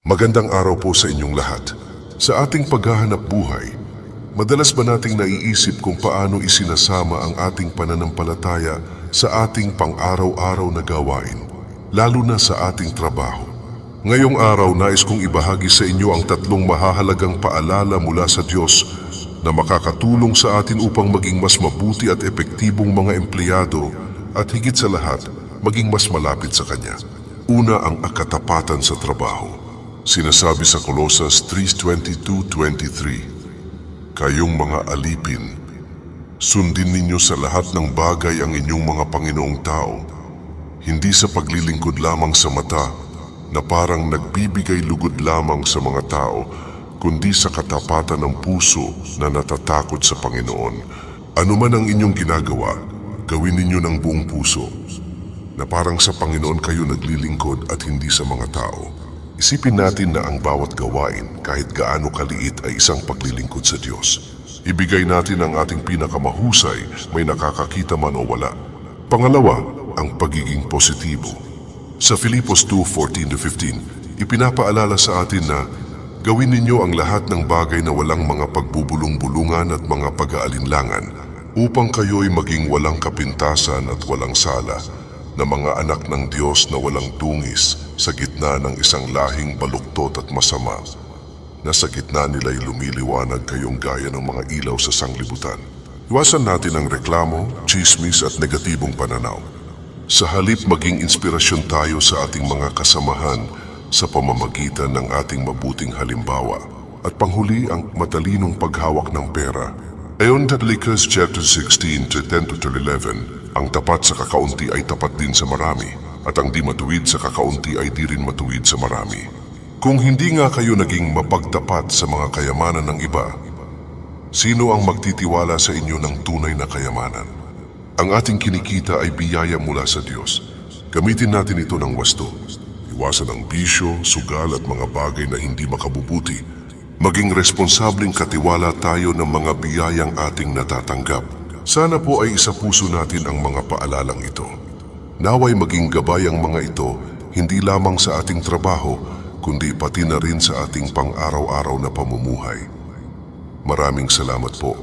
Magandang araw po sa inyong lahat. Sa ating paghahanap buhay, madalas ba nating naiisip kung paano isinasama ang ating pananampalataya sa ating pang-araw-araw na gawain, lalo na sa ating trabaho? Ngayong araw, nais kong ibahagi sa inyo ang 3 mahahalagang paalala mula sa Diyos na makakatulong sa atin upang maging mas mabuti at epektibong mga empleyado at higit sa lahat, maging mas malapit sa Kanya. Una, ang katapatan sa trabaho. Sinasabi sa Colossus 3:22-23, "Kayong mga alipin, sundin ninyo sa lahat ng bagay ang inyong mga Panginoong tao, hindi sa paglilingkod lamang sa mata na parang nagbibigay lugod lamang sa mga tao, kundi sa katapatan ng puso na natatakot sa Panginoon. Ano man ang inyong ginagawa, gawin ninyo ng buong puso, na parang sa Panginoon kayo naglilingkod at hindi sa mga tao." Isipin natin na ang bawat gawain, kahit gaano kaliit, ay isang paglilingkod sa Diyos. Ibigay natin ang ating pinakamahusay, may nakakakita man o wala. Pangalawa, ang pagiging positibo. Sa Filipos 2:14-15, ipinapaalala sa atin na gawin ninyo ang lahat ng bagay na walang mga pagbubulong-bulungan at mga pag-aalinlangan, upang kayo'y maging walang kapintasan at walang sala, na mga anak ng Diyos na walang tungis sa gitna ng isang lahing baluktot at masama, na sa gitna nila'y lumiliwanag kayong gaya ng mga ilaw sa sanglibutan. Iwasan natin ang reklamo, chismis at negatibong pananaw. Sa halip, maging inspirasyon tayo sa ating mga kasamahan sa pamamagitan ng ating mabuting halimbawa. At panghuli, ang matalinong paghawak ng pera. Ayon sa Leviticus chapter 16:10-11, ang tapat sa kakaunti ay tapat din sa marami, at ang di matuwid sa kakaunti ay di rin matuwid sa marami. Kung hindi nga kayo naging mapagtapat sa mga kayamanan ng iba, sino ang magtitiwala sa inyo ng tunay na kayamanan? Ang ating kinikita ay biyaya mula sa Diyos. Gamitin natin ito ng wasto. Iwasan ang bisyo, sugal at mga bagay na hindi makabubuti. Maging responsableng katiwala tayo ng mga biyayang ating natatanggap. Sana po ay isapuso natin ang mga paalalang ito. Naway maging gabay ang mga ito, hindi lamang sa ating trabaho, kundi pati na rin sa ating pang-araw-araw na pamumuhay. Maraming salamat po.